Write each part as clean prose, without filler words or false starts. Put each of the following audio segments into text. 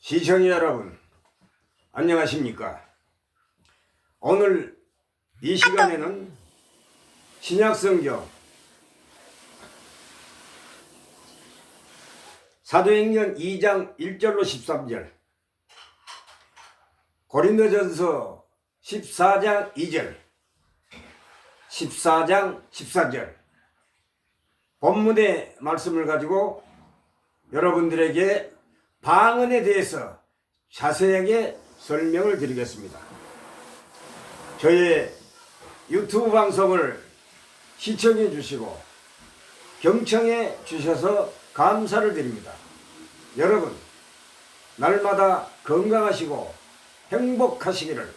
시청자 여러분, 안녕하십니까? 오늘 이 시간에는 신약성경 사도행전 2장 1절로 13절, 고린도전서 14장 2절, 14장 14절 본문의 말씀을 가지고 여러분들에게 방언에 대해서 자세하게 설명을 드리겠습니다. 저의 유튜브 방송을 시청해 주시고 경청해 주셔서 감사를 드립니다. 여러분, 날마다 건강하시고 행복하시기를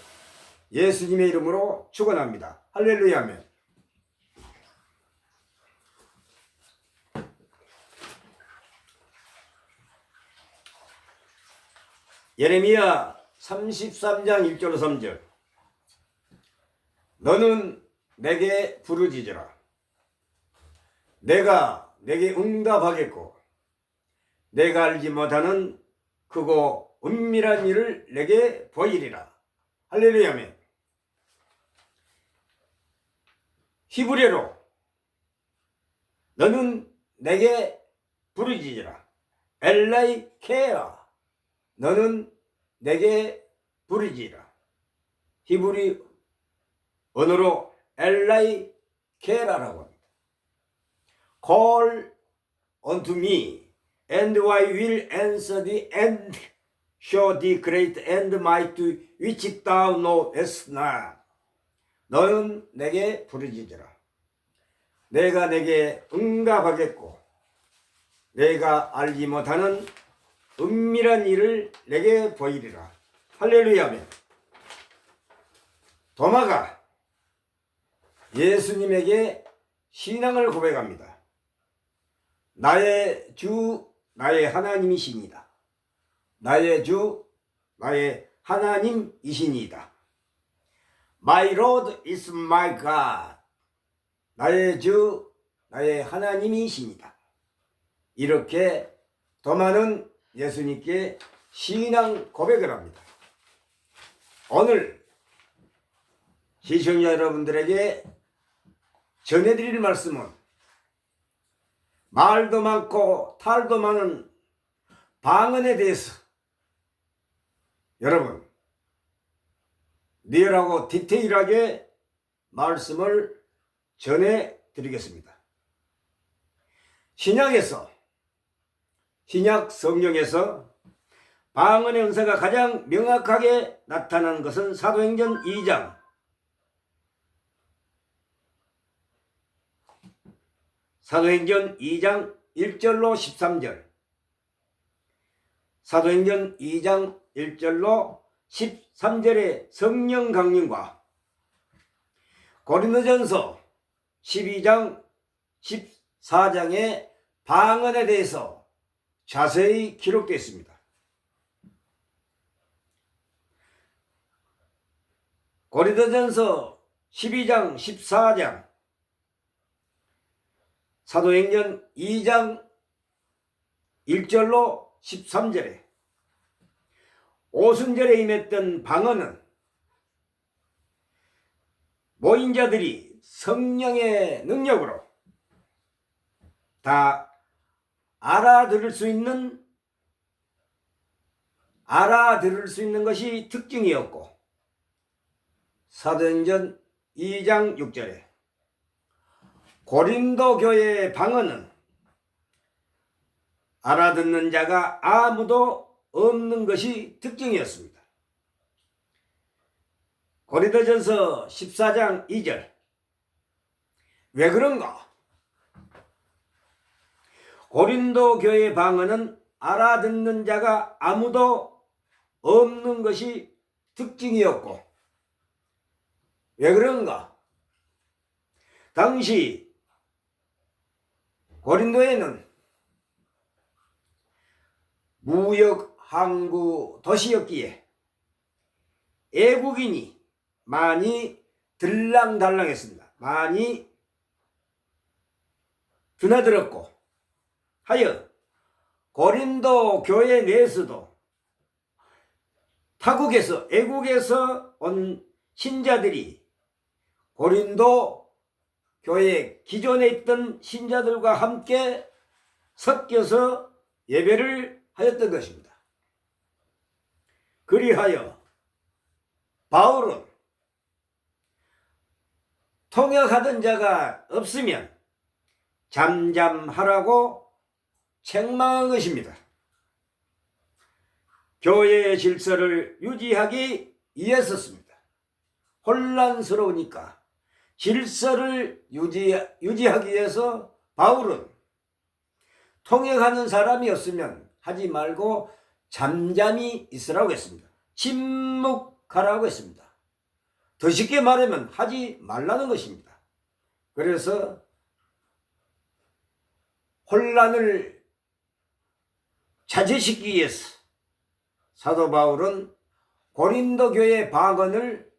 예수님의 이름으로 축원합니다. 할렐루야멘. 예레미야 33장 1절로 3절. 너는 내게 부르짖으라. 내가 내게 응답하겠고 내가 알지 못하는 크고 은밀한 일을 내게 보이리라. 할렐루야멘. 히브리어로 너는 내게 부르짖으라. 엘라이 케라. 너는 내게 부르짖으라. 히브리 언어로 엘라이 케라라고 합니다. Call unto me, and I will answer thee, and show thee great and mighty which thou knowest not. 너는 내게 부르짖으라. 내가 내게 응답하겠고 내가 알지 못하는 은밀한 일을 내게 보이리라. 할렐루야멘. 도마가 예수님에게 신앙을 고백합니다. 나의 주, 나의 하나님이시니다. 나의 주, 나의 하나님이시니다. My Lord is my God. 나의 주, 나의 하나님이시니다. 이렇게 도마는 예수님께 신앙 고백을 합니다. 오늘 시청자 여러분들에게 전해드릴 말씀은 말도 많고 탈도 많은 방언에 대해서 여러분 리얼하고 디테일하게 말씀을 전해드리겠습니다. 신약 성경에서 방언의 은사가 가장 명확하게 나타나는 것은 사도행전 2장 1절로 13절, 사도행전 2장 1절로 13절의 성령 강림과 고린도전서 12장 14장의 방언에 대해서 자세히 기록되어 있습니다. 고린도전서 12장 14장, 사도행전 2장 1절로 13절에 오순절에 임했던 방언은 모인 자들이 성령의 능력으로 다 알아들을 수 있는 것이 특징이었고, 사도행전 2장 6절에 고린도 교회의 방언은 알아듣는 자가 아무도 없는 것이 특징이었습니다. 고린도전서 14장 2절. 왜 그런가? 고린도 교회의 방언은 알아듣는 자가 아무도 없는 것이 특징이었고, 왜 그런가? 당시 고린도에는 무역 항구 도시였기에 애국인이 많이 들랑달랑했습니다. 많이 드나들었고 하여 고린도 교회 내에서도 타국에서 애국에서 온 신자들이 고린도 교회 기존에 있던 신자들과 함께 섞여서 예배를 하였던 것입니다. 그리하여 바울은 통역하던 자가 없으면 잠잠하라고 책망한 것입니다. 교회의 질서를 유지하기 위해서였습니다. 혼란스러우니까 질서를 유지하기 위해서 바울은 통역하는 사람이 없으면 하지 말고 잠잠히 있으라고 했습니다. 침묵하라고 했습니다. 더 쉽게 말하면 하지 말라는 것입니다. 그래서 혼란을 자제시키기 위해서 사도 바울은 고린도 교회 방언을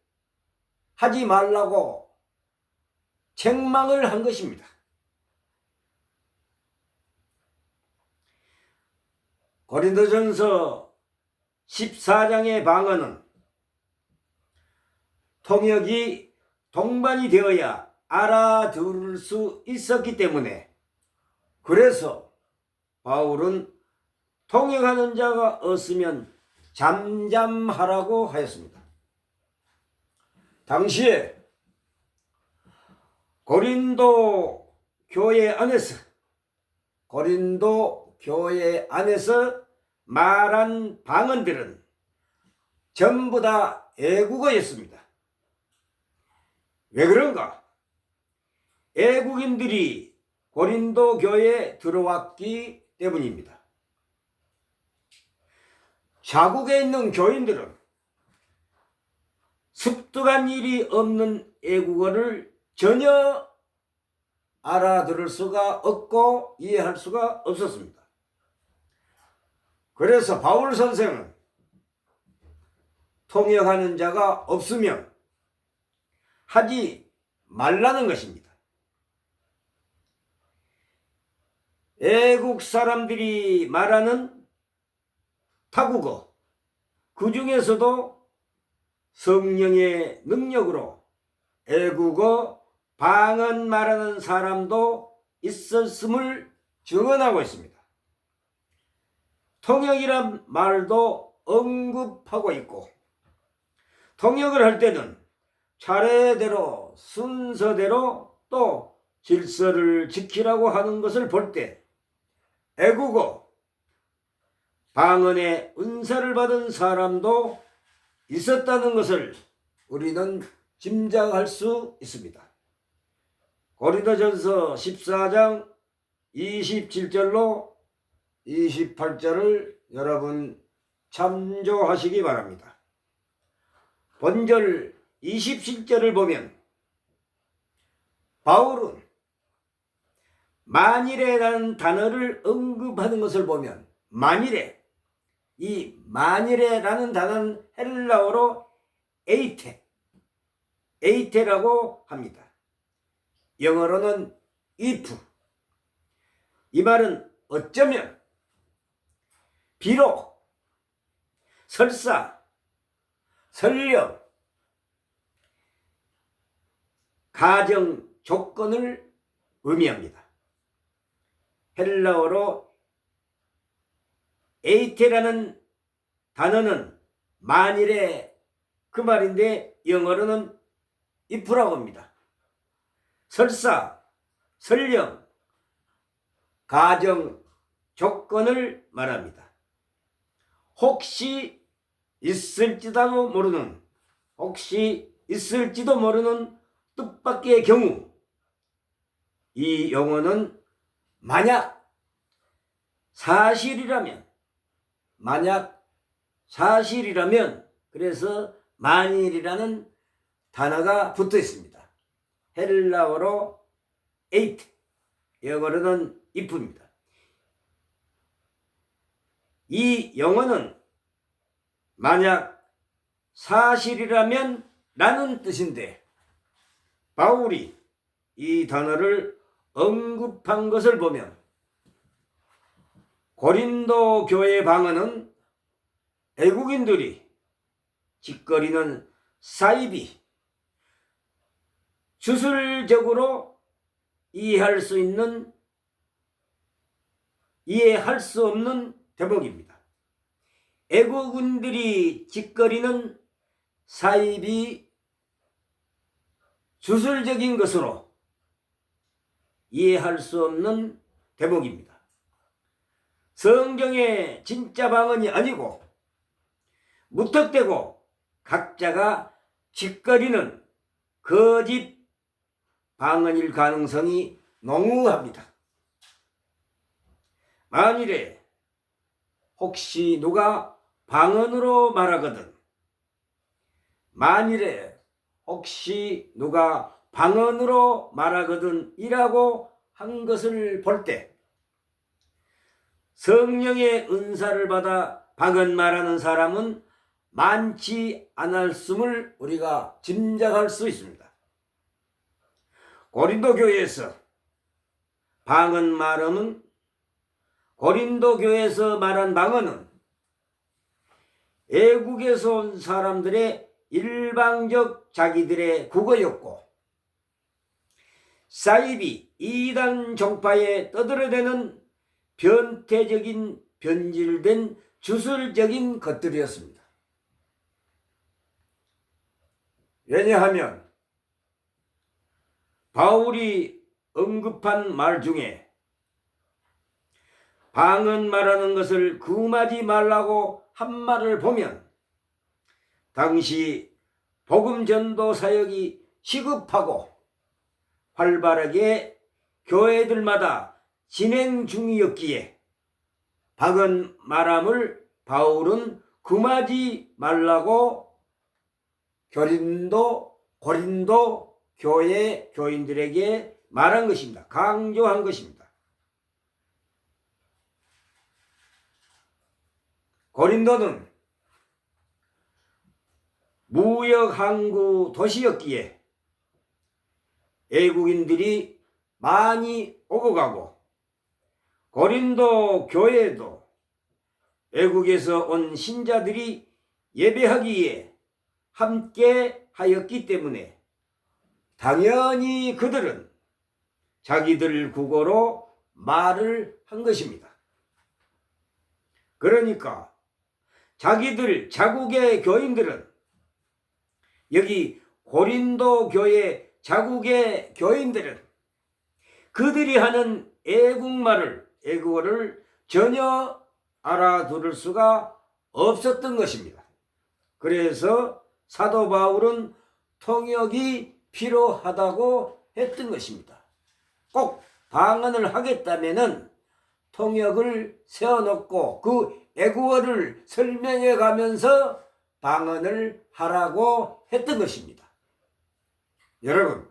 하지 말라고 책망을 한 것입니다. 고린도전서 14장의 방언은 통역이 동반이 되어야 알아들을 수 있었기 때문에 그래서 바울은 통역하는 자가 없으면 잠잠하라고 하였습니다. 당시에 고린도 교회 안에서 말한 방언들은 전부 다 애국어였습니다. 왜 그런가? 애국인들이 고린도 교회에 들어왔기 때문입니다. 자국에 있는 교인들은 습득한 일이 없는 애국어를 전혀 알아들을 수가 없고 이해할 수가 없었습니다. 그래서 바울 선생은 통역하는 자가 없으면 하지 말라는 것입니다. 애국 사람들이 말하는 타국어, 그 중에서도 성령의 능력으로 애국어, 방언 말하는 사람도 있었음을 증언하고 있습니다. 통역이란 말도 언급하고 있고 통역을 할 때는 차례대로 순서대로 또 질서를 지키라고 하는 것을 볼 때 애국어, 방언의 은사를 받은 사람도 있었다는 것을 우리는 짐작할 수 있습니다. 고린도전서 14장 27절로 28절을 여러분 참조하시기 바랍니다. 본절 27절을 보면 바울은 만일에라는 단어를 언급하는 것을 보면 만일에, 이 만일에라는 단어는 헬라어로 에이테라고 합니다. 영어로는 if. 이 말은 어쩌면, 비록, 설사, 설령, 가정, 조건을 의미합니다. 헬라어로 에이테라는 단어는 만일에 그 말인데 영어로는 if라고 합니다. 설사, 설령, 가정, 조건을 말합니다. 혹시 있을지도 모르는 뜻밖의 경우, 이 용어는 만약 사실이라면, 그래서 만일이라는 단어가 붙어 있습니다. 헬라어로 에이트, 영어로는 if입니다. 이 영어는 만약 사실이라면 라는 뜻인데 바울이 이 단어를 언급한 것을 보면 고린도 교회 방언은 애국인들이 짓거리는 사이비, 주술적으로 이해할 수 없는 대목입니다. 애국인들이 짓거리는 사입이 주술적인 것으로 이해할 수 없는 대목입니다. 성경의 진짜 방언이 아니고 무턱대고 각자가 짓거리는 거짓 방언일 가능성이 농후합니다. 만일에 혹시 누가 방언으로 말하거든, 이라고 한 것을 볼 때 성령의 은사를 받아 방언 말하는 사람은 많지 않았음을 우리가 짐작할 수 있습니다. 고린도 교회에서 말한 방언은 애국에서 온 사람들의 일방적 자기들의 국어였고, 사입이 이단 종파에 떠들어대는 변태적인 변질된 주술적인 것들이었습니다. 왜냐하면 바울이 언급한 말 중에 방언 말하는 것을 금하지 말라고 한 말을 보면 당시 복음 전도 사역이 시급하고 활발하게 교회들마다 진행 중이었기에 방언 말함을 바울은 금하지 말라고 고린도 교회 교인들에게 말한 것입니다. 강조한 것입니다. 고린도는 무역 항구 도시였기에 외국인들이 많이 오고 가고, 고린도 교회에도 외국에서 온 신자들이 예배하기에 함께 하였기 때문에 당연히 그들은 자기들 국어로 말을 한 것입니다. 그러니까 자국의 교인들은, 여기 고린도 교회 자국의 교인들은 그들이 하는 애국어를 전혀 알아들을 수가 없었던 것입니다. 그래서 사도 바울은 통역이 필요하다고 했던 것입니다. 꼭 방언을 하겠다면은 통역을 세워놓고 그 애국어를 설명해 가면서 방언을 하라고 했던 것입니다. 여러분,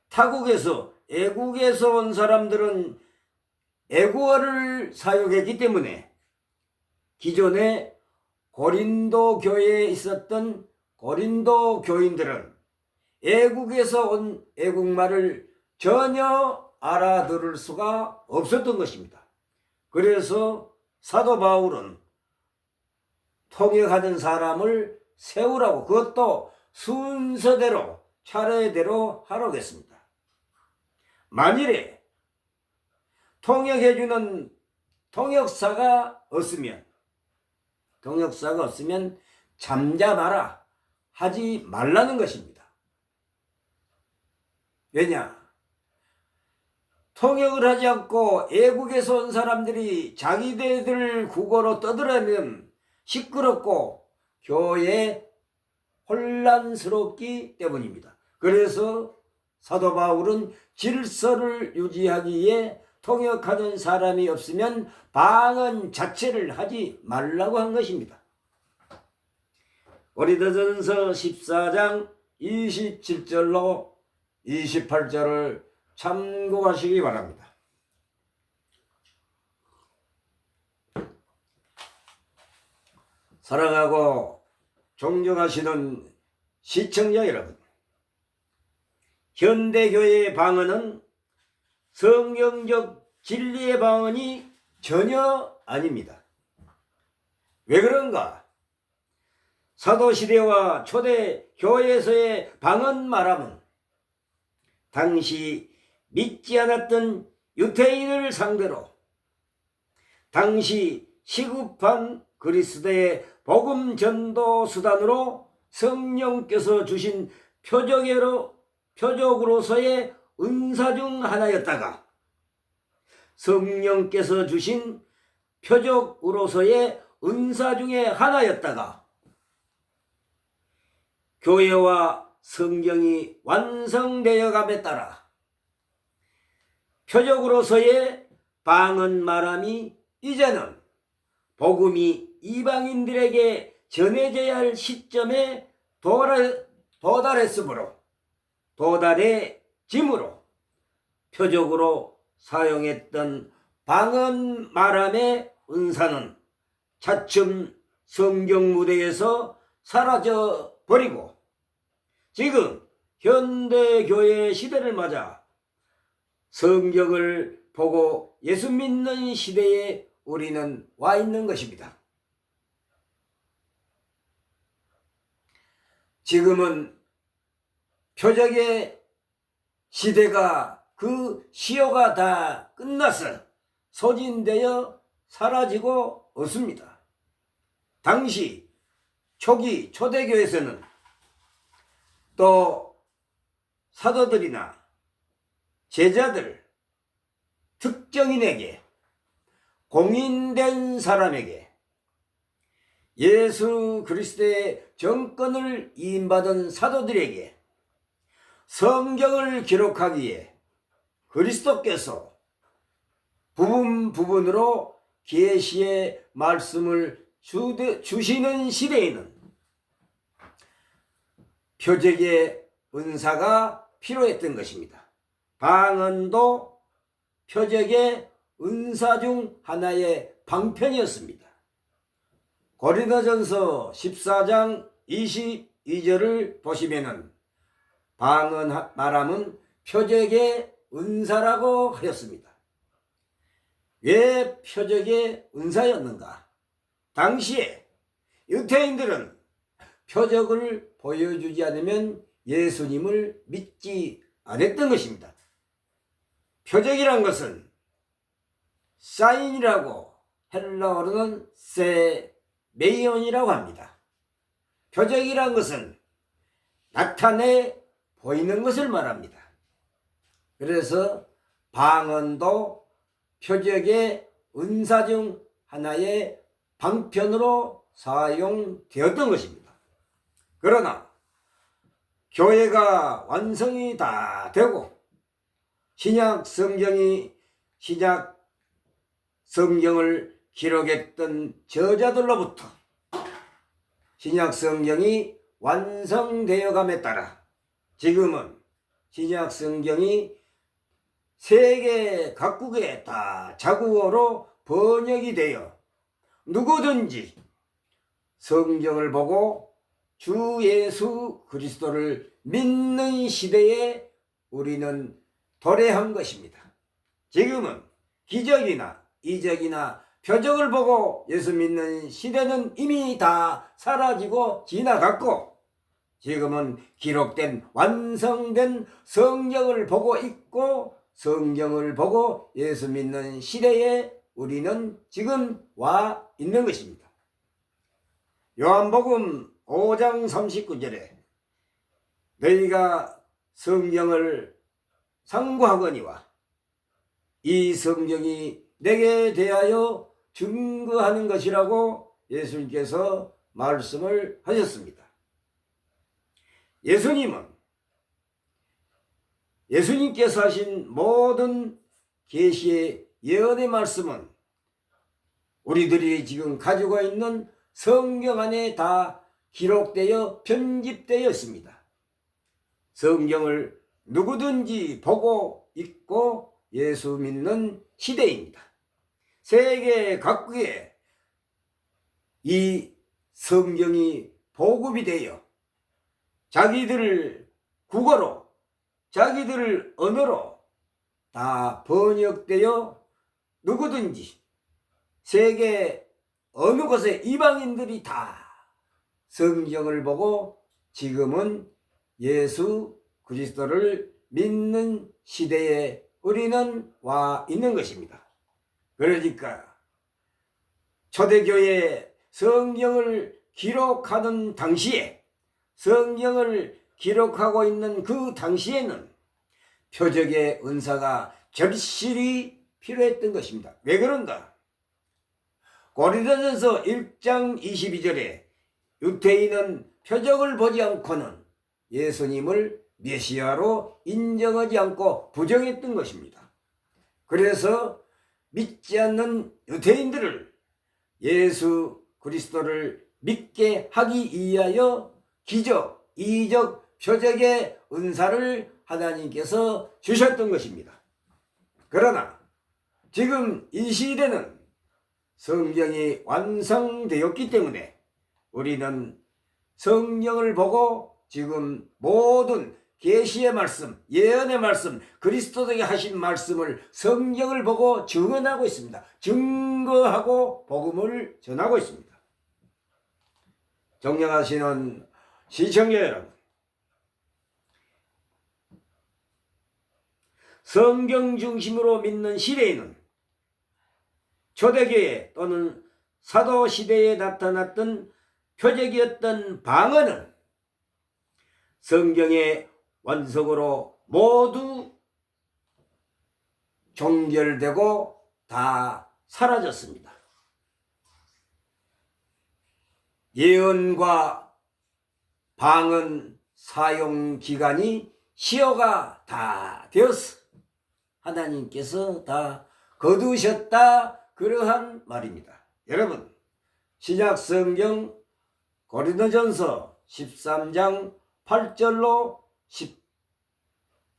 타국에서 애국에서 온 사람들은 애국어를 사용했기 때문에 기존에 고린도 교회에 있었던 고린도 교인들은 애국에서 온 애국말을 전혀 알아들을 수가 없었던 것입니다. 그래서 사도 바울은 통역하는 사람을 세우라고, 그것도 순서대로 차례대로 하라고 했습니다. 만일에 통역해주는 통역사가 없으면 잠잠하라, 하지 말라는 것입니다. 왜냐? 통역을 하지 않고 애국에서 온 사람들이 자기들 국어로 떠들어내면 시끄럽고 교회에 혼란스럽기 때문입니다. 그래서 사도 바울은 질서를 유지하기 위해 통역하는 사람이 없으면 방언 자체를 하지 말라고 한 것입니다. 고린도전서 14장 27절로 28절을 참고하시기 바랍니다. 사랑하고 존경하시는 시청자 여러분, 현대교회의 방언은 성경적 진리의 방언이 전혀 아닙니다. 왜 그런가? 사도시대와 초대 교회에서의 방언 말함은 당시 믿지 않았던 유대인을 상대로 당시 시급한 그리스도의 복음 전도 수단으로 성령께서 주신 표적으로서의 은사 중 하나였다가 성령께서 주신 표적으로서의 은사 중에 하나였다가 교회와 성경이 완성되어 감에 따라 표적으로서의 방언 말함이 이제는 복음이 이방인들에게 전해져야 할 시점에 도달해짐으로 표적으로 사용했던 방언 말함의 은사는 차츰 성경 무대에서 사라져 버리고 지금 현대교회 시대를 맞아 성경을 보고 예수 믿는 시대에 우리는 와 있는 것입니다. 지금은 표적의 시대가 그 시효가 다 끝나서 소진되어 사라지고 없습니다. 당시 초기 초대교회에서는 또 사도들이나 제자들, 특정인에게 공인된 사람에게 예수 그리스도의 정권을 이임받은 사도들에게 성경을 기록하기에 그리스도께서 부분으로 계시의 말씀을 주시는 시대에는 표적의 은사가 필요했던 것입니다. 방언도 표적의 은사 중 하나의 방편이었습니다. 고린도전서 14장 22절을 보시면은 방언 말함은 표적의 은사라고 하였습니다. 왜 표적의 은사였는가? 당시에 유대인들은 표적을 보여주지 않으면 예수님을 믿지 않았던 것입니다. 표적이란 것은 사인이라고 헬라어로는 세메이온이라고 합니다. 표적이란 것은 나타내 보이는 것을 말합니다. 그래서 방언도 표적의 은사 중 하나의 방편으로 사용되었던 것입니다. 그러나 교회가 완성이 다 되고 신약 성경을 기록했던 저자들로부터 신약 성경이 완성되어 감에 따라 지금은 신약 성경이 세계 각국에 다 자국어로 번역이 되어 누구든지 성경을 보고 주 예수 그리스도를 믿는 시대에 우리는 도래한 것입니다. 지금은 기적이나 이적이나 표적을 보고 예수 믿는 시대는 이미 다 사라지고 지나갔고 지금은 기록된 완성된 성경을 보고 있고 성경을 보고 예수 믿는 시대에 우리는 지금 와 있는 것입니다. 요한복음 5장 39절에 너희가 성경을 상고하거니와 이 성경이 내게 대하여 증거하는 것이라고 예수님께서 말씀을 하셨습니다. 예수님께서 하신 모든 계시의 예언의 말씀은 우리들이 지금 가지고 있는 성경 안에 다 기록되어 편집되어 있습니다. 성경을 누구든지 보고 읽고 예수 믿는 시대입니다. 세계 각국에 이 성경이 보급이 되어 자기들 국어로 자기들 언어로 다 번역되어 누구든지 세계 어느 곳에 이방인들이 다 성경을 보고 지금은 예수 그리스도를 믿는 시대에 우리는 와 있는 것입니다. 그러니까 초대교회 성경을 기록하는 당시에, 성경을 기록하고 있는 그 당시에는 표적의 은사가 절실히 필요했던 것입니다. 왜 그런가? 고린도전서 1장 22절에 유대인은 표적을 보지 않고는 예수님을 메시아로 인정하지 않고 부정했던 것입니다. 그래서 믿지 않는 유대인들을 예수 그리스도를 믿게 하기 위하여 기적, 이적, 표적의 은사를 하나님께서 주셨던 것입니다. 그러나 지금 이 시대는 성경이 완성되었기 때문에 우리는 성경을 보고 지금 모든 계시의 말씀, 예언의 말씀, 그리스도에게 하신 말씀을 성경을 보고 증언하고 있습니다. 증거하고 복음을 전하고 있습니다. 존경하시는 시청자 여러분, 성경 중심으로 믿는 시대에는 초대교회 또는 사도시대에 나타났던 표적이었던 방언은 성경의 원석으로 모두 종결되고 다 사라졌습니다. 예언과 방언 사용 기간이 시효가 다 되었어. 하나님께서 다 거두셨다, 그러한 말입니다. 여러분, 신약 성경 고린도전서 13장 8절로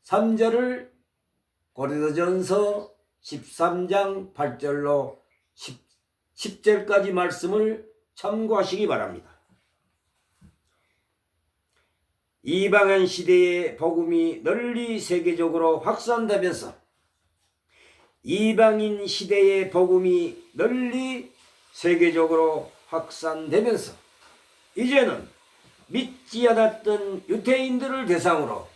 13절을 고린도전서 13장 8절로 10절까지 말씀을 참고하시기 바랍니다. 이방인 시대의 복음이 널리 세계적으로 확산되면서 이방인 시대의 복음이 널리 세계적으로 확산되면서 이제는 믿지 않았던 유대인들을 대상으로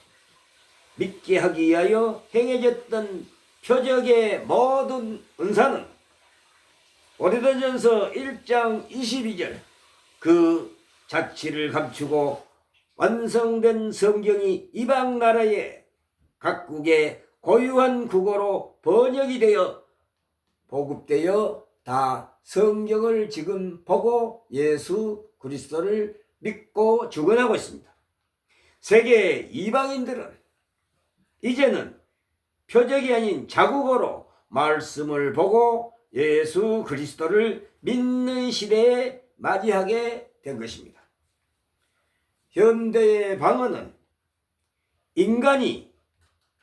믿게 하기 위하여 행해졌던 표적의 모든 은사는 고린도전서 1장 22절 그 자취를 감추고 완성된 성경이 이방 나라의 각국의 고유한 국어로 번역이 되어 보급되어 다 성경을 지금 보고 예수 그리스도를 믿고 주관하고 있습니다. 세계 이방인들은 이제는 표적이 아닌 자국어로 말씀을 보고 예수 그리스도를 믿는 시대에 맞이하게 된 것입니다. 현대의 방언은 인간이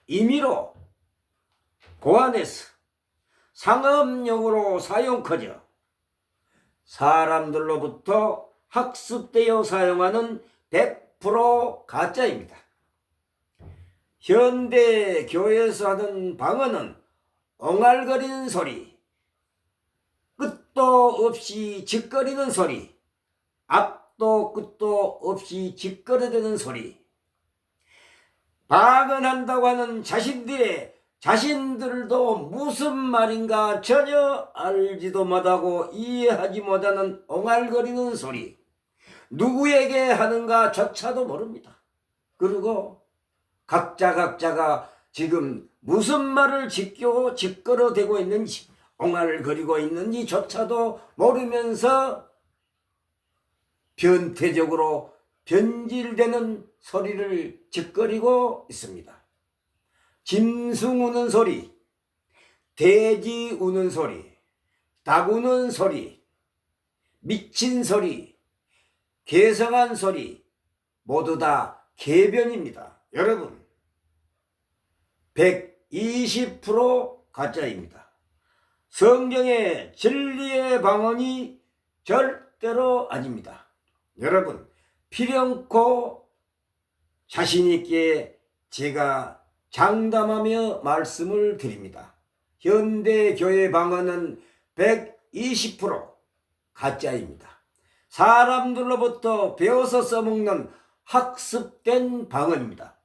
임의로 고안해서 상업용으로 사용커져 사람들로부터 학습되어 사용하는 100% 가짜입니다. 현대 교회에서 하는 방언은 엉알거리는 소리, 끝도 없이 짓거리는 소리, 앞도 끝도 없이 짓거려대는 소리, 방언한다고 하는 자신들도 무슨 말인가 전혀 알지도 못하고 이해하지 못하는 엉알거리는 소리, 누구에게 하는가 조차도 모릅니다. 그리고 각자가 지금 무슨 말을 짓거려대고 있는지, 엉알거리고 있는지 조차도 모르면서 변태적으로 변질되는 소리를 짓거리고 있습니다. 짐승 우는 소리, 돼지 우는 소리, 닭 우는 소리, 미친 소리, 괴성한 소리 모두 다 개변입니다. 여러분, 120% 가짜입니다. 성경의 진리의 방언이 절대로 아닙니다. 여러분, 필연코 자신있게 제가 장담하며 말씀을 드립니다. 현대 교회 방언은 120% 가짜입니다. 사람들로부터 배워서 써먹는 학습된 방언입니다.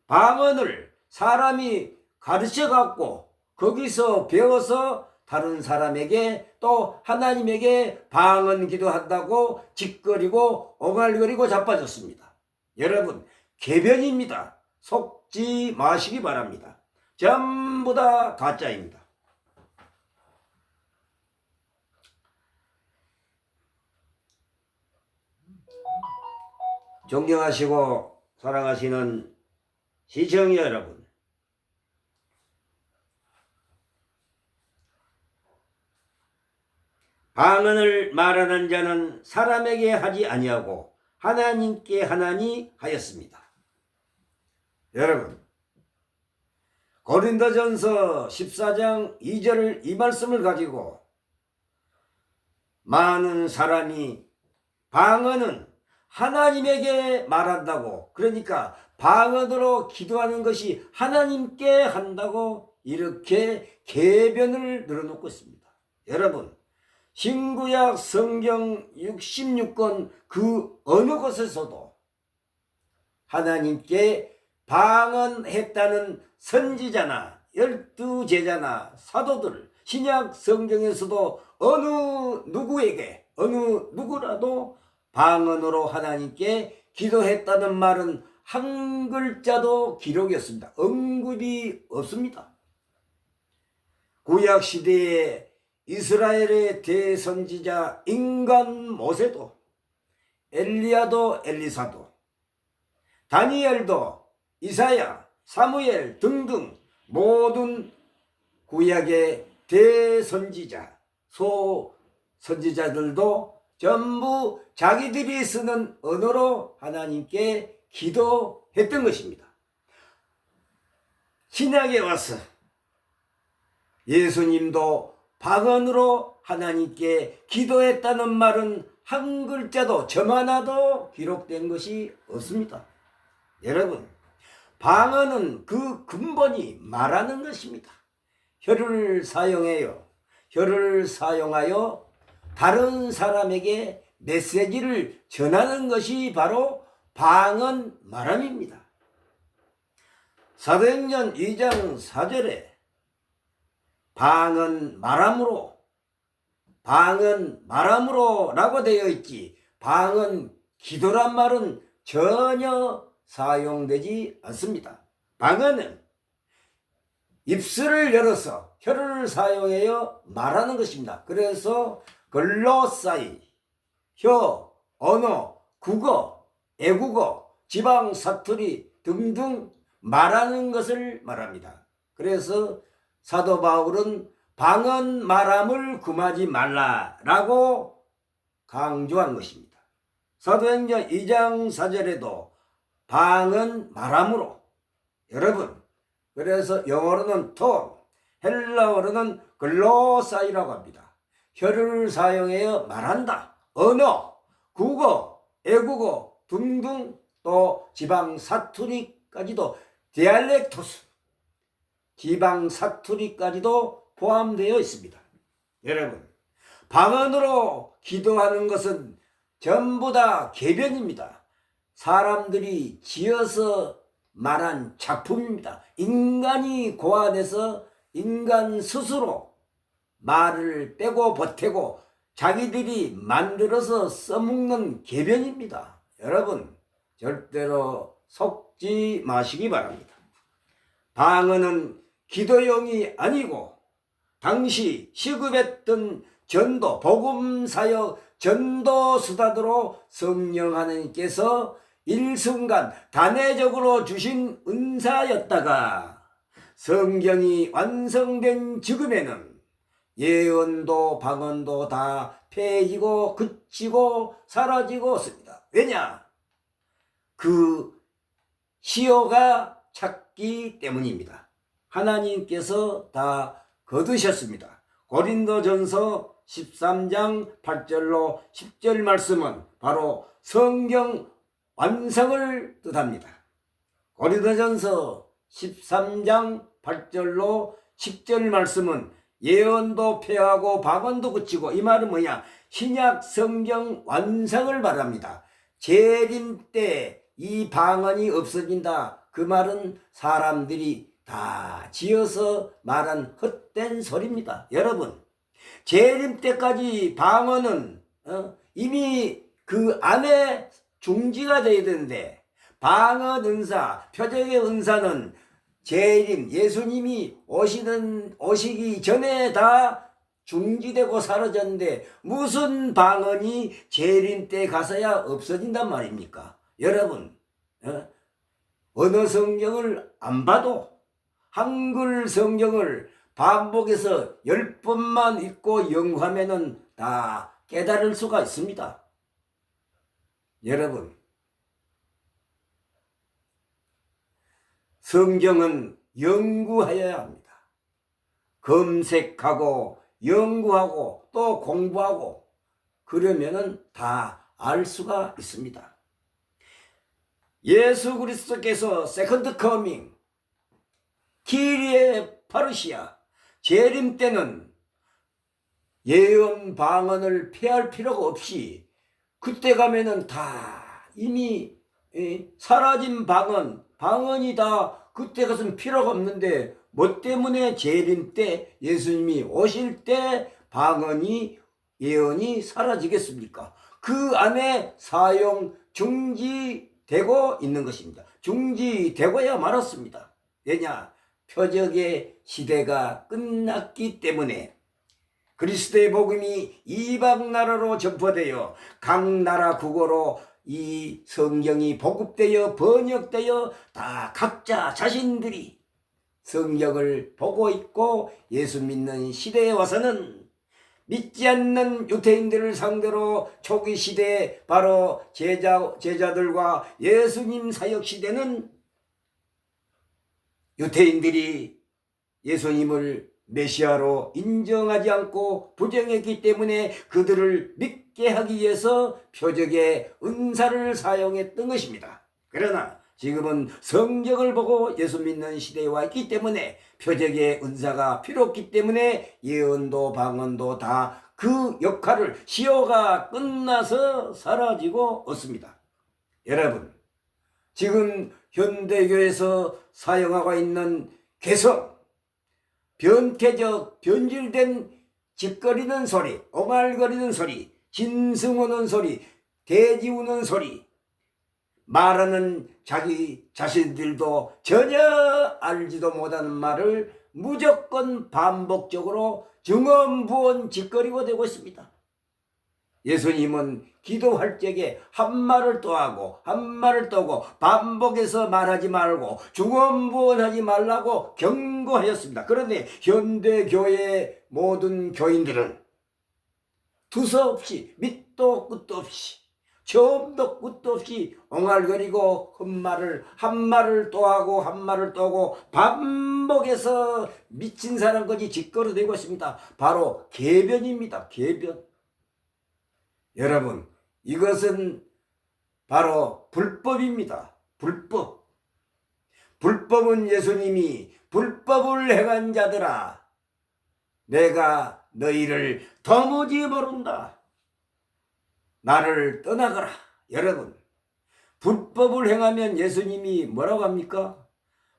방언을 사람이 가르쳐 갖고 거기서 배워서 다른 사람에게 또 하나님에게 방언 기도한다고 짓거리고 옹알거리고 자빠졌습니다. 여러분, 궤변입니다. 속지 마시기 바랍니다. 전부 다 가짜입니다. 존경하시고 사랑하시는 시청자 여러분, 방언을 말하는 자는 사람에게 하지 아니하고 하나님께 하나니 하였습니다. 여러분, 고린도전서 14장 2절 이 말씀을 가지고 많은 사람이 방언은 하나님에게 말한다고, 그러니까 방언으로 기도하는 것이 하나님께 한다고 이렇게 궤변을 늘어놓고 있습니다. 여러분, 신구약 성경 66권 그 어느 곳에서도 하나님께 방언했다는 선지자나 12제자나 사도들, 신약 성경에서도 어느 누구에게 어느 누구라도 방언으로 하나님께 기도했다는 말은 한 글자도 기록이 없습니다. 언급이 없습니다. 구약 시대에 이스라엘의 대선지자 인간 모세도, 엘리야도, 엘리사도, 다니엘도, 이사야, 사무엘 등등 모든 구약의 대선지자, 소선지자들도 전부 자기들이 쓰는 언어로 하나님께 기도했던 것입니다. 신약에 와서 예수님도 방언으로 하나님께 기도했다는 말은 한 글자도 점 하나도 기록된 것이 없습니다. 여러분, 방언은 그 근본이 말하는 것입니다. 혀를 사용하여 다른 사람에게 메시지를 전하는 것이 바로 방언 말함입니다. 사도행전 2장 4절에 방언 말함으로 라고 되어 있지, 방언 기도란 말은 전혀 사용되지 않습니다. 방언은 입술을 열어서 혀를 사용하여 말하는 것입니다. 그래서 글로사이, 혀, 언어, 국어, 애국어, 지방 사투리 등등 말하는 것을 말합니다. 그래서 사도 바울은 방언 말함을 금하지 말라라고 강조한 것입니다. 사도행전 2장 4절에도 방언 말함으로, 여러분, 그래서 영어로는 톤, 헬라어로는 글로사이라고 합니다. 혀를 사용하여 말한다. 언어, 국어, 애국어 등등 또 지방 사투리까지도, 디알렉토스, 지방 사투리까지도 포함되어 있습니다. 여러분, 방언으로 기도하는 것은 전부 다 궤변입니다. 사람들이 지어서 말한 작품입니다. 인간이 고안해서 인간 스스로 말을 빼고 보태고 자기들이 만들어서 써먹는 궤변입니다. 여러분, 절대로 속지 마시기 바랍니다. 방언은 기도용이 아니고 당시 시급했던 전도, 복음사역 전도 수단으로 성령 하나님께서 일순간 단회적으로 주신 은사였다가 성경이 완성된 지금에는 예언도 방언도 다 폐해지고 그치고 사라지고 있습니다. 왜냐? 그 시효가 찼기 때문입니다. 하나님께서 다 거두셨습니다. 고린도전서 13장 8절로 10절 말씀은 바로 성경 완성을 뜻합니다. 고린도전서 13장 8절로 10절 말씀은 예언도 폐하고 방언도 그치고, 이 말은 뭐냐? 신약 성경 완성을 말합니다. 재림 때 이 방언이 없어진다. 그 말은 사람들이 다 지어서 말한 헛된 소리입니다. 여러분, 재림 때까지 방언은 이미 그 안에 중지가 되어야 되는데, 방언 은사, 표적의 은사는 재림, 예수님이 오시기 전에 다 중지되고 사라졌는데, 무슨 방언이 재림 때 가서야 없어진단 말입니까? 여러분, 언어 성경을 안 봐도 한글 성경을 반복해서 10번만 읽고 연구하면은 다 깨달을 수가 있습니다. 여러분, 성경은 연구하여야 합니다. 검색하고 연구하고 또 공부하고, 그러면은 다 알 수가 있습니다. 예수 그리스도께서 세컨드 커밍, 키리에 파르시아, 재림 때는 예언 방언을 폐할 필요가 없이, 그때 가면은 다 이미 사라진 방언이 다 그때 가서는 필요가 없는데, 뭐 때문에 재림 때 예수님이 오실 때 예언이 사라지겠습니까? 그 안에 사용 중지되고 있는 것입니다. 중지되고야 말았습니다. 왜냐? 표적의 시대가 끝났기 때문에. 그리스도의 복음이 이방 나라로 전파되어 각 나라 국어로 이 성경이 보급되어 번역되어 다 각자 자신들이 성경을 보고 있고 예수 믿는 시대에 와서는, 믿지 않는 유대인들을 상대로 초기 시대, 바로 제자들과 예수님 사역 시대는 유대인들이 예수님을 메시아로 인정하지 않고 부정했기 때문에 그들을 믿게 하기 위해서 표적의 은사를 사용했던 것입니다. 그러나 지금은 성경을 보고 예수 믿는 시대에 와 있기 때문에 표적의 은사가 필요 없기 때문에 예언도 방언도 다 그 역할을, 시효가 끝나서 사라지고 없습니다. 여러분, 지금 현대교에서 사용하고 있는 개성, 변태적 변질된 짓거리는 소리, 옹알거리는 소리, 짐승 우는 소리, 돼지 우는 소리, 말하는 자기 자신들도 전혀 알지도 못하는 말을 무조건 반복적으로 증언부언 짓거리고 되고 있습니다. 예수님은 기도할 적에 한 말을 또 하고 한 말을 또고 반복해서 말하지 말고 중언부언하지 말라고 경고하였습니다. 그런데 현대교회의 모든 교인들은 두서없이 밑도 끝도 없이 처음도 끝도 없이 옹알거리고 헛말을 한 말을 또 하고 한 말을 또 하고 반복해서 미친 사람까지 짓거려대고 있습니다. 바로 계변입니다. 계변. 여러분, 이것은 바로 불법입니다. 불법. 불법은 예수님이 불법을 행한 자들아, 내가 너희를 도무지 모른다. 나를 떠나가라. 여러분, 불법을 행하면 예수님이 뭐라고 합니까?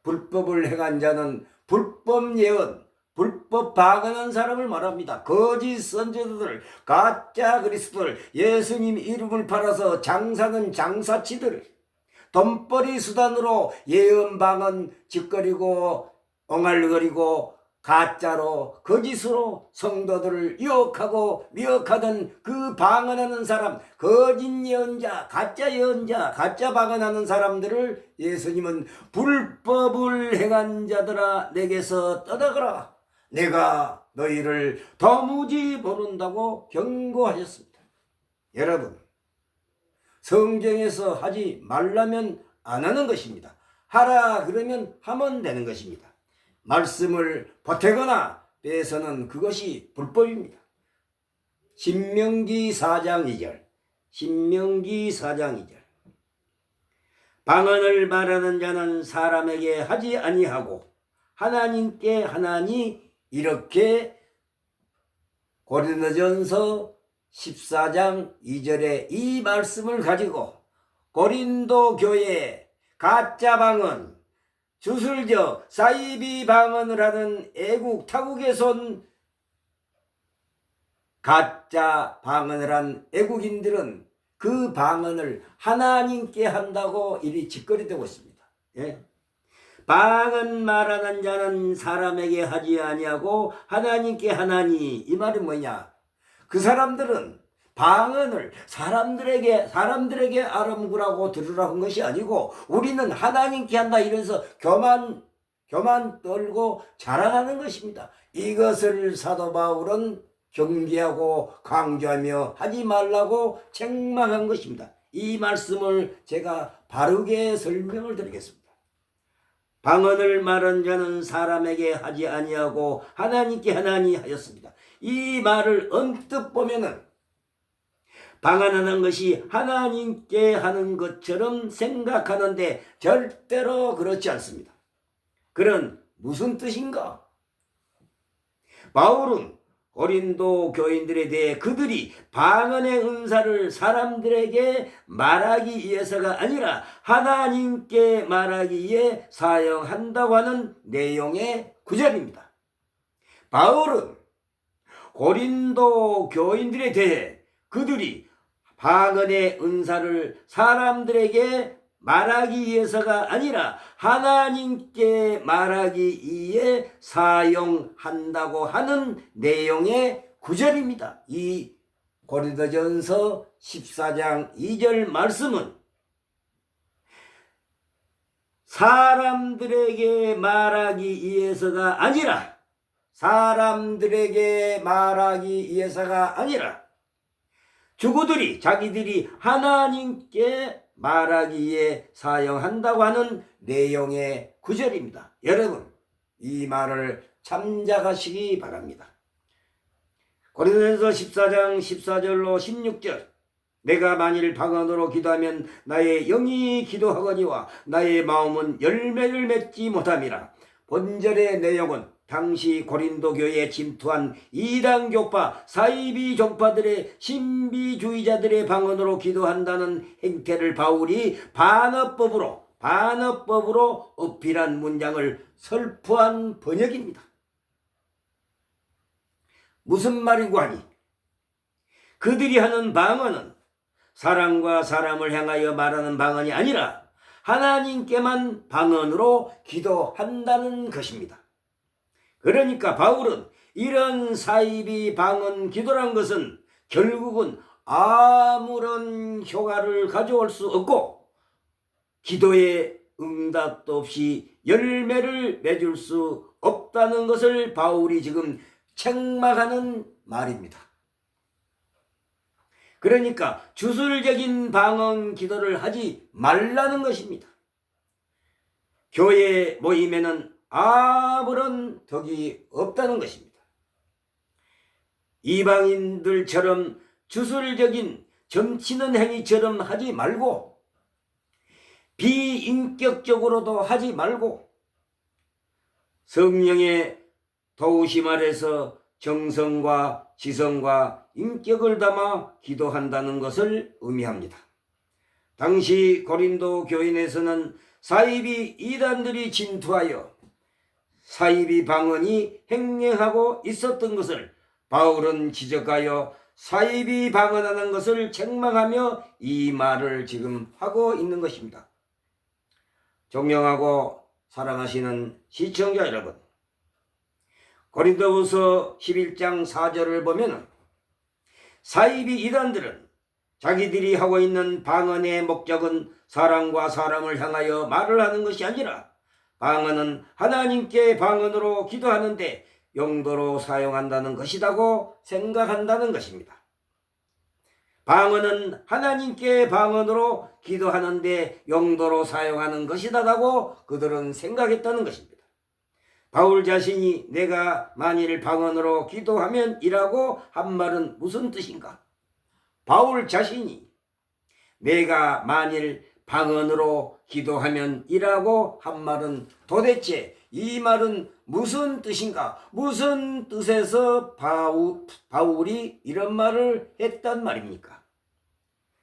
불법을 행한 자는 불법 예언, 불법 방언한 사람을 말합니다. 거짓 선지자들, 가짜 그리스도들, 예수님 이름을 팔아서 장사는 장사치들, 돈벌이 수단으로 예언 방언 짓거리고 옹알거리고 가짜로 거짓으로 성도들을 유혹하고 미혹하던 그 방언하는 사람, 거짓 예언자, 가짜 방언하는 사람들을 예수님은 불법을 행한 자들아 내게서 떠나가라. 내가 너희를 도무지 모른다고 경고하셨습니다. 여러분, 성경에서 하지 말라면 안 하는 것입니다. 하라 그러면 하면 되는 것입니다. 말씀을 보태거나 빼서는 그것이 불법입니다. 신명기 4장 2절. 신명기 4장 2절. 방언을 말하는 자는 사람에게 하지 아니하고 하나님께 하나니 이렇게 고린도전서 14장 2절의 이 말씀을 가지고 고린도 교회의 가짜 방언, 주술적 사이비 방언을 하는 애국 타국에서 온 가짜 방언을 한 애국인들은 그 방언을 하나님께 한다고 이리 짓거리되고 있습니다. 예? 방언 말하는 자는 사람에게 하지 아니하고 하나님께 하나니, 이 말이 뭐냐? 그 사람들은 방언을 사람들에게 알아먹으라고 들으라고 한 것이 아니고 우리는 하나님께 한다 이래서 교만 떨고 자랑하는 것입니다. 이것을 사도 바울은 경계하고 강조하며 하지 말라고 책망한 것입니다. 이 말씀을 제가 바르게 설명을 드리겠습니다. 방언을 말한 자는 사람에게 하지 아니하고 하나님께 하나니 하였습니다. 이 말을 언뜻 보면은 방언하는 것이 하나님께 하는 것처럼 생각하는데 절대로 그렇지 않습니다. 그런 무슨 뜻인가? 바울은 고린도 교인들에 대해 그들이 방언의 은사를 사람들에게 말하기 위해서가 아니라 하나님께 말하기 위해 사용한다고 하는 내용의 구절입니다. 바울은 고린도 교인들에 대해 그들이 방언의 은사를 사람들에게 말하기 위해서가 아니라 하나님께 말하기 위해 사용한다고 하는 내용의 구절입니다. 이 고린도전서 14장 2절 말씀은 사람들에게 말하기 위해서가 아니라 자기들이 하나님께 말하기 위해 사용한다고 하는 내용의 구절입니다. 여러분, 이 말을 참작하시기 바랍니다. 고린도전서 14장 14절로 16절, 내가 만일 방언으로 기도하면 나의 영이 기도하거니와 나의 마음은 열매를 맺지 못함이라. 본절의 내용은 당시 고린도 교회에 침투한 이단 교파, 사이비 종파들의 신비주의자들의 방언으로 기도한다는 행태를 바울이 반어법으로 어필한 문장을 설포한 번역입니다. 무슨 말이고 하니? 그들이 하는 방언은 사람과 사람을 향하여 말하는 방언이 아니라 하나님께만 방언으로 기도한다는 것입니다. 그러니까 바울은 이런 사이비 방언 기도란 것은 결국은 아무런 효과를 가져올 수 없고 기도에 응답도 없이 열매를 맺을 수 없다는 것을 바울이 지금 책망하는 말입니다. 그러니까 주술적인 방언 기도를 하지 말라는 것입니다. 교회 모임에는 아무런 덕이 없다는 것입니다. 이방인들처럼 주술적인 점치는 행위처럼 하지 말고 비인격적으로도 하지 말고 성령의 도우심 아래서 정성과 지성과 인격을 담아 기도한다는 것을 의미합니다. 당시 고린도 교인에서는 사이비 이단들이 침투하여 사이비 방언이 행행하고 있었던 것을 바울은 지적하여 사이비 방언하는 것을 책망하며 이 말을 지금 하고 있는 것입니다. 존경하고 사랑하시는 시청자 여러분, 고린도후서 11장 4절을 보면 사이비 이단들은 자기들이 하고 있는 방언의 목적은 사람과 사람을 향하여 말을 하는 것이 아니라 방언은 하나님께 방언으로 기도하는데 용도로 사용한다는 것이라고 생각한다는 것입니다. 방언은 하나님께 방언으로 기도하는데 용도로 사용하는 것이다라고 그들은 생각했다는 것입니다. 바울 자신이 내가 만일 방언으로 기도하면 이라고 한 말은 무슨 뜻인가? 바울 자신이 내가 만일 방언으로 기도하면 이라고 한 말은 도대체 이 말은 무슨 뜻인가? 무슨 뜻에서 바울이 이런 말을 했단 말입니까?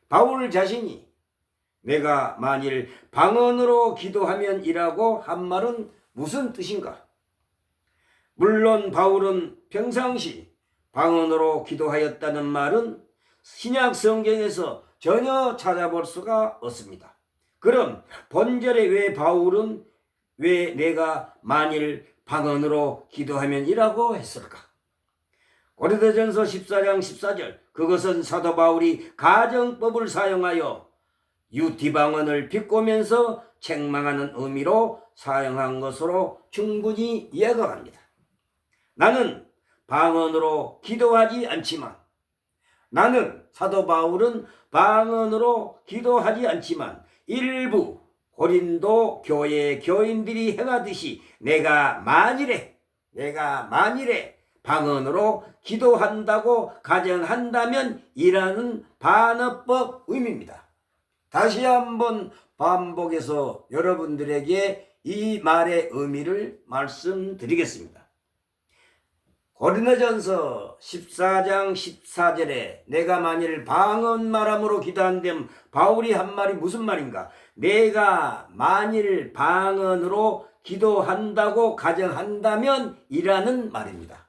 바울 자신이 내가 만일 방언으로 기도하면 이라고 한 말은 무슨 뜻인가? 물론 바울은 평상시 방언으로 기도하였다는 말은 신약 성경에서 전혀 찾아볼 수가 없습니다. 그럼 본절에 왜 내가 만일 방언으로 기도하면 이라고 했을까? 고린도전서 14장 14절, 그것은 사도 바울이 가정법을 사용하여 유티방언을 비꼬면서 책망하는 의미로 사용한 것으로 충분히 이해가 갑니다. 나는 방언으로 기도하지 않지만, 나는 사도 바울은 방언으로 기도하지 않지만 일부 고린도 교회 교인들이 행하듯이 내가 만일에 방언으로 기도한다고 가정한다면 이라는 반어법 의미입니다. 다시 한번 반복해서 여러분들에게 이 말의 의미를 말씀드리겠습니다. 고린도전서 14장 14절에 내가 만일 방언 말함으로 기도한다면 바울이 한 말이 무슨 말인가? 내가 만일 방언으로 기도한다고 가정한다면 이라는 말입니다.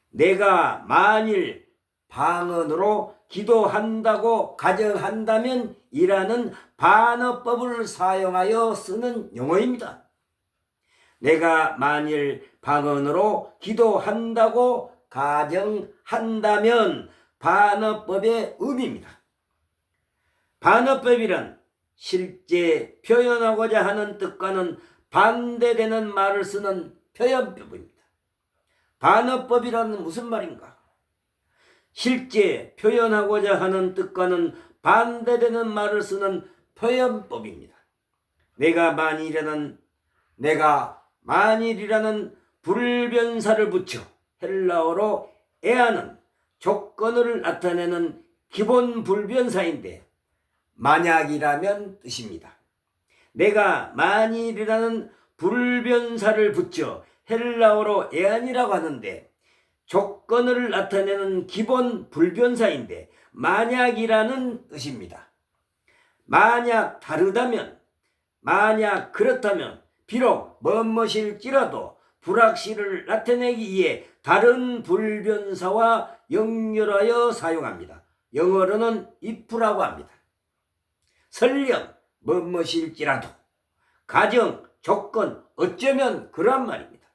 내가 만일 방언으로 기도한다고 가정한다면 이라는 반어법을 사용하여 쓰는 용어입니다. 내가 만일 방언으로 기도한다고 가정한다면 반어법의 의미입니다. 반어법이란 실제 표현하고자 하는 뜻과는 반대되는 말을 쓰는 표현법입니다. 반어법이란 무슨 말인가? 실제 표현하고자 하는 뜻과는 반대되는 말을 쓰는 표현법입니다. 내가 만일이라는 불변사를 붙여 헬라어로 에아는 조건을 나타내는 기본 불변사인데 만약이라면 뜻입니다. 내가 만일이라는 불변사를 붙여 헬라어로 에안이라고 하는데 조건을 나타내는 기본 불변사인데 만약이라는 뜻입니다. 만약 다르다면, 만약 그렇다면, 비록 뭐뭇일지라도 불확실을 나타내기 위해 다른 불변사와 연결하여 사용합니다. 영어로는 if라고 합니다. 설령 뭐뭇일지라도, 가정, 조건, 어쩌면 그러한 말입니다.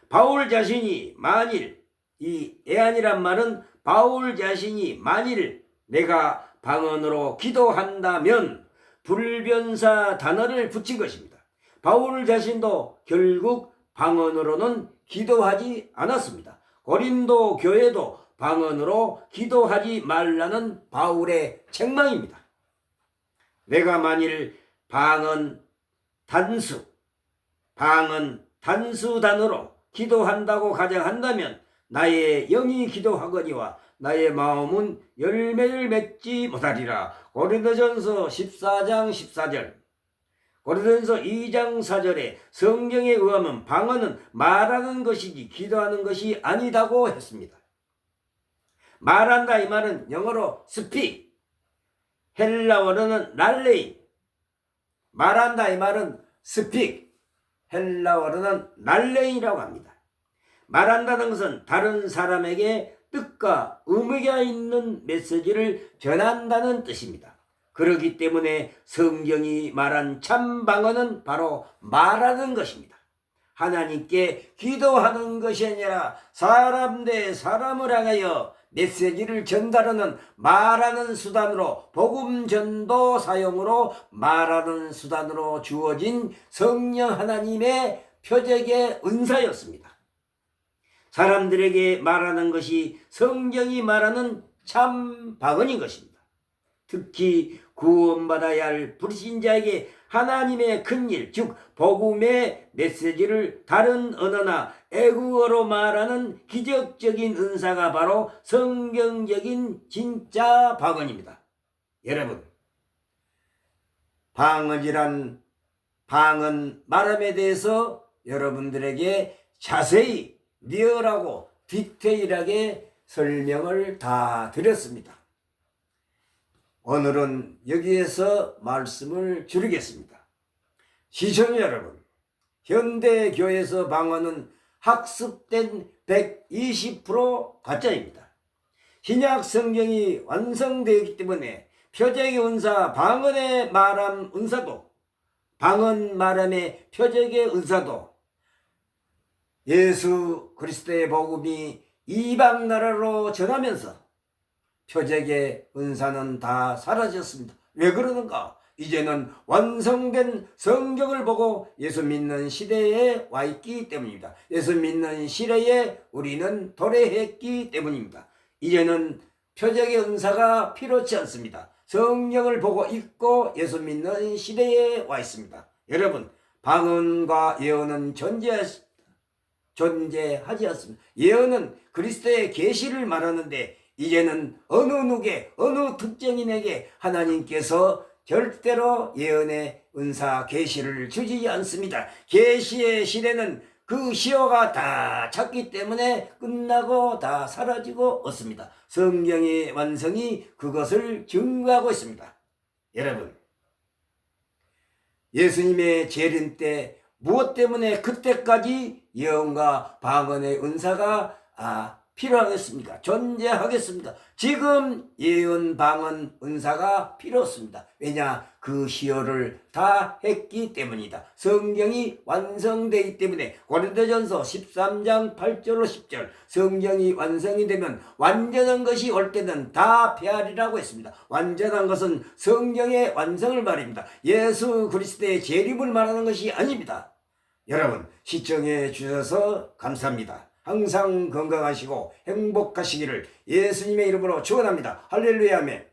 바울 자신이 만일, 이 에안이란 말은 바울 자신이 만일 내가 방언으로 기도한다면 불변사 단어를 붙인 것입니다. 바울 자신도 결국 방언으로는 기도하지 않았습니다. 고린도 교회도 방언으로 기도하지 말라는 바울의 책망입니다. 내가 만일 방언 단수 단어로 기도한다고 가정한다면 나의 영이 기도하거니와 나의 마음은 열매를 맺지 못하리라. 고린도전서 14장 14절, 고린도전서 2장 4절에 성경에 의하면 방언은 말하는 것이지 기도하는 것이 아니다고 했습니다. 말한다 이 말은 영어로 speak, 헬라어로는 랄레인. 말한다 이 말은 speak, 헬라어로는 랄레인이라고 합니다. 말한다는 것은 다른 사람에게 뜻과 의미가 있는 메시지를 전한다는 뜻입니다. 그렇기 때문에 성경이 말한 참 방언은 바로 말하는 것입니다. 하나님께 기도하는 것이 아니라 사람 대 사람을 향하여 메시지를 전달하는 말하는 수단으로, 복음 전도 사용으로 말하는 수단으로 주어진 성령 하나님의 표적의 은사였습니다. 사람들에게 말하는 것이 성경이 말하는 참 방언인 것입니다. 특히 구원받아야 할 불신자에게 하나님의 큰일, 즉 복음의 메시지를 다른 언어나 애국어로 말하는 기적적인 은사가 바로 성경적인 진짜 방언입니다. 여러분, 방언이란 방언 말함에 대해서 여러분들에게 자세히 리얼하고 디테일하게 설명을 다 드렸습니다. 오늘은 여기에서 말씀을 줄이겠습니다. 시청자 여러분, 현대교회에서 방언은 학습된 120% 가짜입니다. 신약 성경이 완성되었기 때문에 표적의 은사, 방언의 말함 은사도, 방언 말함의 표적의 은사도 예수 그리스도의 복음이 이방 나라로 전하면서 표적의 은사는 다 사라졌습니다. 왜 그러는가? 이제는 완성된 성경을 보고 예수 믿는 시대에 와 있기 때문입니다. 예수 믿는 시대에 우리는 도래했기 때문입니다. 이제는 표적의 은사가 필요치 않습니다. 성경을 보고 읽고 예수 믿는 시대에 와 있습니다. 여러분, 방언과 예언은 존재하지 않습니다. 예언은 그리스도의 계시를 말하는데 이제는 어느 누구에 어느 특정인에게 하나님께서 절대로 예언의 은사 계시를 주지 않습니다. 계시의 시대는 그 시효가 다 찼기 때문에 끝나고 다 사라지고 없습니다. 성경의 완성이 그것을 증거하고 있습니다. 여러분, 예수님의 재림 때 무엇 때문에 그때까지 예언과 방언의 은사가 필요하겠습니까? 존재하겠습니다. 지금 예언, 방언, 은사가 필요 없습니다. 왜냐? 그 시효를 다 했기 때문이다. 성경이 완성되기 때문에 고린도전서 13장 8절로 10절 성경이 완성이 되면 완전한 것이 올 때는 다 페아리라고 했습니다. 완전한 것은 성경의 완성을 말입니다. 예수 그리스도의 재림을 말하는 것이 아닙니다. 여러분, 시청해 주셔서 감사합니다. 항상 건강하시고 행복하시기를 예수님의 이름으로 축원합니다. 할렐루야 아멘.